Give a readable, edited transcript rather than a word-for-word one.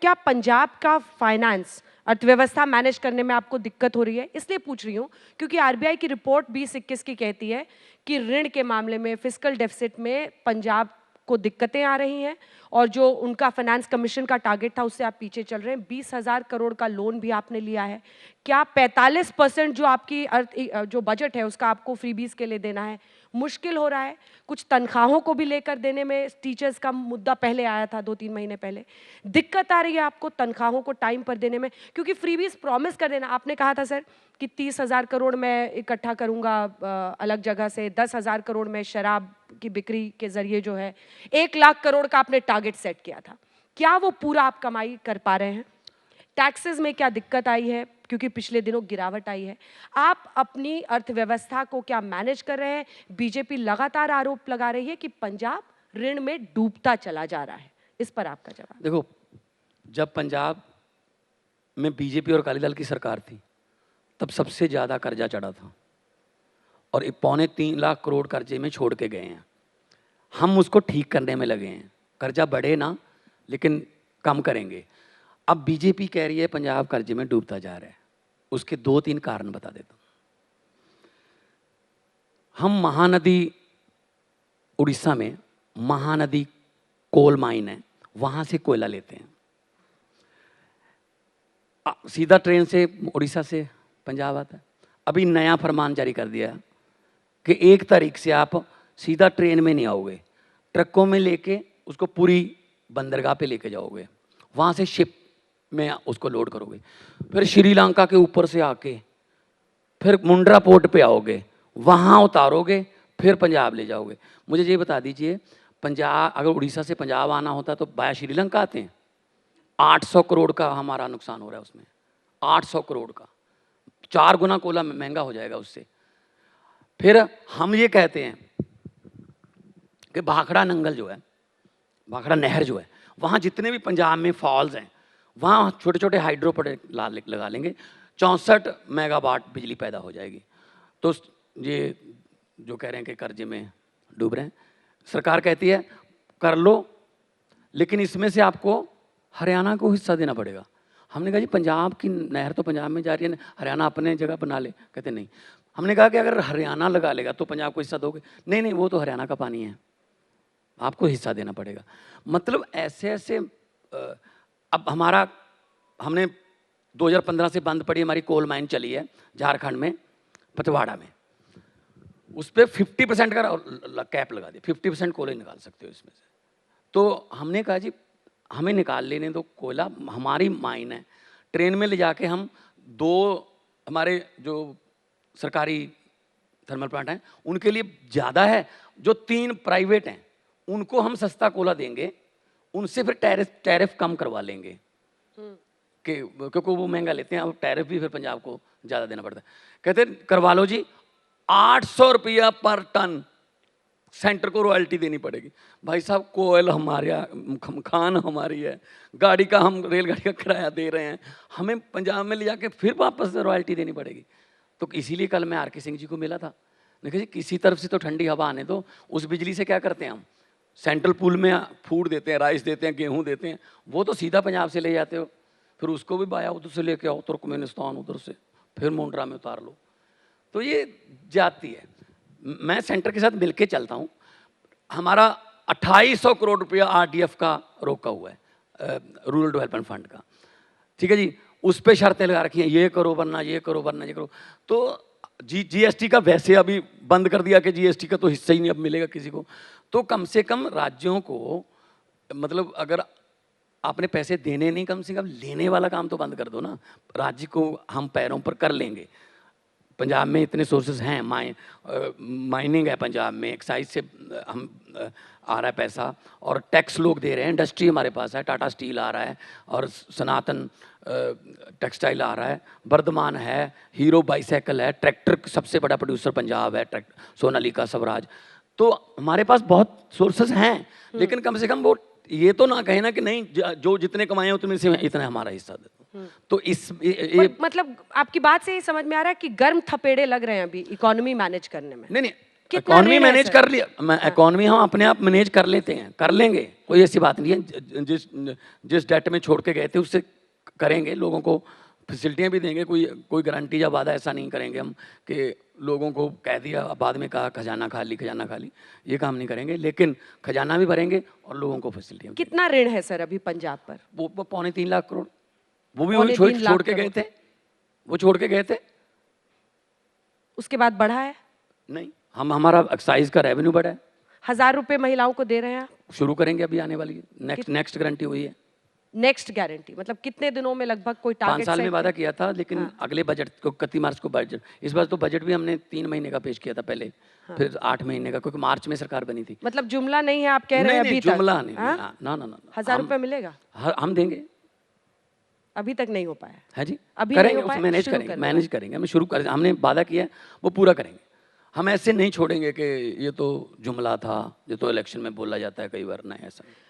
क्या पंजाब का फाइनेंस अर्थव्यवस्था मैनेज करने में आपको दिक्कत हो रही है? इसलिए पूछ रही हूँ क्योंकि आरबीआई की रिपोर्ट 2021 की कहती है कि ऋण के मामले में फिस्कल डेफिसिट में पंजाब को दिक्कतें आ रही हैं और जो उनका फाइनेंस कमीशन का टारगेट था उससे आप पीछे चल रहे हैं। 20,000 करोड़ का लोन भी आपने लिया है। क्या 45% जो आपकी जो बजट है उसका आपको फ्रीबीज के लिए देना है मुश्किल हो रहा है? कुछ तनख्वाहों को भी लेकर देने में टीचर्स का मुद्दा पहले आया था 2-3 महीने पहले। दिक्कत आ रही है आपको तनख्वाहों को टाइम पर देने में? क्योंकि फ्रीबीज प्रॉमिस कर देना, आपने कहा था सर कि 30,000 करोड़ मैं इकट्ठा करूंगा अलग जगह से, 10,000 करोड़ में शराब की बिक्री के जरिए जो है 1 लाख करोड़ का आपने टारगेट सेट किया था। क्या वो पूरा आप कमाई कर पा रहे हैं? टैक्सेस में क्या दिक्कत आई है क्योंकि पिछले दिनों गिरावट आई है? आप अपनी अर्थव्यवस्था को क्या मैनेज कर रहे हैं? बीजेपी लगातार आरोप लगा रही है कि पंजाब ऋण में डूबता चला जा रहा है। इस पर आपका जवाब। देखो, जब पंजाब में बीजेपी और अकाली दल की सरकार थी तब सबसे ज़्यादा कर्जा चढ़ा था और 2.25 लाख करोड़ कर्जे में छोड़ के गए हैं। हम उसको ठीक करने में लगे हैं। कर्जा बढ़े ना, लेकिन कम करेंगे। अब बीजेपी कह रही है पंजाब कर्जे में डूबता जा रहा है। उसके 2-3 कारण बता देता हूँ। हम महानदी, उड़ीसा में महानदी कोल माइन है, वहाँ से कोयला लेते हैं। सीधा ट्रेन से उड़ीसा से पंजाब आता है। अभी नया फरमान जारी कर दिया कि 1 तारीख से आप सीधा ट्रेन में नहीं आओगे, ट्रकों में लेके उसको पूरी बंदरगाह पे लेके जाओगे, वहाँ से शिप में उसको लोड करोगे, फिर श्रीलंका के ऊपर से आके फिर मुंड्रा पोर्ट पे आओगे, वहाँ उतारोगे, फिर पंजाब ले जाओगे। मुझे ये बता दीजिए, पंजाब अगर उड़ीसा से पंजाब आना होता तो बाया श्रीलंका आते हैं। 800 करोड़ का हमारा नुकसान हो रहा है उसमें, 800 करोड़ का। 4 गुना कोयला महंगा हो जाएगा उससे। फिर हम ये कहते हैं कि भाखड़ा नंगल जो है, भाखड़ा नहर जो है, वहाँ जितने भी पंजाब में फॉल्स हैं वहाँ छोटे छोटे हाइड्रो प्रोजेक्ट लगा लेंगे, 64 मेगावाट बिजली पैदा हो जाएगी। तो ये जो कह रहे हैं कि कर्जे में डूब रहे हैं, सरकार कहती है कर लो, लेकिन इसमें से आपको हरियाणा को हिस्सा देना पड़ेगा। हमने कहा जी पंजाब की नहर तो पंजाब में जा रही है, हरियाणा अपने जगह बना ले। कहते नहीं। हमने कहा कि अगर हरियाणा लगा लेगा तो पंजाब को हिस्सा दोगे? नहीं नहीं, वो तो हरियाणा का पानी है, आपको हिस्सा देना पड़ेगा। मतलब ऐसे ऐसे अब हमने 2015 से बंद पड़ी हमारी कोल माइन चली है झारखंड में, पचवाड़ा में। उस पर 50% का कैप लगा दिया, 50% कोयला निकाल सकते हो इसमें से। तो हमने कहा जी हमें निकाल लेने दो कोयला, हमारी माइन है। ट्रेन में ले जाके हम 2 हमारे जो सरकारी थर्मल प्लांट हैं उनके लिए ज़्यादा है, जो 3 प्राइवेट हैं उनको हम सस्ता कोयला देंगे, उनसे फिर टैरिफ कम करवा लेंगे कि क्योंकि वो महंगा लेते हैं। अब टैरिफ भी फिर पंजाब को ज़्यादा देना पड़ता है। कहते करवा लो जी, 800 रुपया पर टन सेंटर को रॉयल्टी देनी पड़ेगी। भाई साहब, कोयल हमारा, खान हमारी है, गाड़ी का हम रेलगाड़ी का किराया दे रहे हैं, हमें पंजाब में ले जाके फिर वापस रॉयल्टी देनी पड़ेगी। तो इसीलिए कल मैं आर के सिंह जी को मिला था। देखिए जी, किसी तरफ से तो ठंडी हवा आने दो। उस बिजली से क्या करते हैं हम? सेंट्रल पूल में फूड देते हैं, राइस देते हैं, गेहूँ देते हैं, वो तो सीधा पंजाब से ले जाते हो, फिर उसको भी बाया उधर से लेके आओ, तुर्कमेनिस्तान उधर से, फिर मुंड्रा में उतार लो। तो ये जाती है। मैं सेंटर के साथ मिलके चलता हूँ। हमारा 2800 करोड़ रुपया आरडीएफ का रोका हुआ है, रूरल डेवलपमेंट फंड का। ठीक है जी, उस पर शर्तें लगा रखी हैं, ये करो वरना ये करो वरना ये करो। तो जीएसटी का वैसे अभी बंद कर दिया कि जीएसटी का तो हिस्सा ही नहीं अब मिलेगा किसी को। तो कम से कम राज्यों को, मतलब अगर आपने पैसे देने नहीं, कम से कम लेने वाला काम तो बंद कर दो ना। राज्य को हम पैरों पर कर लेंगे। पंजाब में इतने सोर्सेज हैं, माइनिंग है पंजाब में, एक्साइज से हम आ रहा है पैसा, और टैक्स लोग दे रहे हैं, इंडस्ट्री हमारे पास है, टाटा स्टील आ रहा है, और सनातन टेक्सटाइल आ रहा है, वर्धमान है, हीरो बाईसाइकिल है, ट्रैक्टर सबसे बड़ा प्रोड्यूसर पंजाब है, सोनालिका, स्वराज। तो हमारे पास बहुत सोर्सेज हैं, लेकिन कम से कम वो ये तो ना कहे ना कि नहीं, जो जितने कमाए उतने से इतना हमारा हिस्सा दे दो। तो मतलब आपकी बात से ही समझ में आ रहा है कि गर्म थपेड़े लग रहे हैं अभी इकोनॉमी मैनेज करने में। नहीं, कितना इकोनॉमी ऋण है मैनेज सर? कर लिया, मैं इकोनॉमी हम अपने आप मैनेज कर लेते हैं, कर लेंगे, कोई ऐसी बात नहीं है। जिस जिस डेट में छोड़ के गए थे उससे करेंगे, लोगों को फैसिलिटियाँ भी देंगे, कोई कोई गारंटी या वादा ऐसा नहीं करेंगे हम कि लोगों को कह दिया बाद में कहा खजाना खाली, खजाना खाली, ये काम नहीं करेंगे, लेकिन खजाना भी भरेंगे और लोगों को फैसिलिटियाँ भी कितना ऋण है सर अभी पंजाब पर? वो 3.25 लाख करोड़, वो भी पौने वही छोड़ 3 लाख छोड़ के गए करोड़। थे, वो छोड़ के गए थे। उसके बाद बढ़ा है? नहीं, हम हमारा एक्साइज का रेवेन्यू बढ़ा है, 1000 रुपए महिलाओं को दे रहे हैं आप? शुरू करेंगे अभी आने वाली नेक्स्ट गारंटी हुई है। नेक्स्ट गारंटी मतलब कितने दिनों में लगभग कोई 5 टारगेट साल में सेट वादा है? किया था, लेकिन अगले बजट को 31 मार्च को बजट, इस बार तो बजट भी हमने 3 महीने का पेश किया था पहले, फिर 8 महीने का, क्योंकि मार्च में सरकार बनी थी। मतलब जुमला नहीं है आप कह रहे नहीं हैं नहीं अभी तक? जुमला नहीं, हाँ? ना ना ना, 1000 रुपए मिलेगा? हम देंगे। अभी तक नहीं हो पाया? है जी, अभी नहीं करेंगे, हो पाया, उसे मैनेज शुरू करेंगे, करना मैनेज करेंगे, हमें शुरू कर, हमने वादा किया है वो पूरा करेंगे। हम ऐसे नहीं छोड़ेंगे कि ये तो जुमला था, ये तो इलेक्शन में बोला जाता है कई बार, नहीं ऐसा नहीं।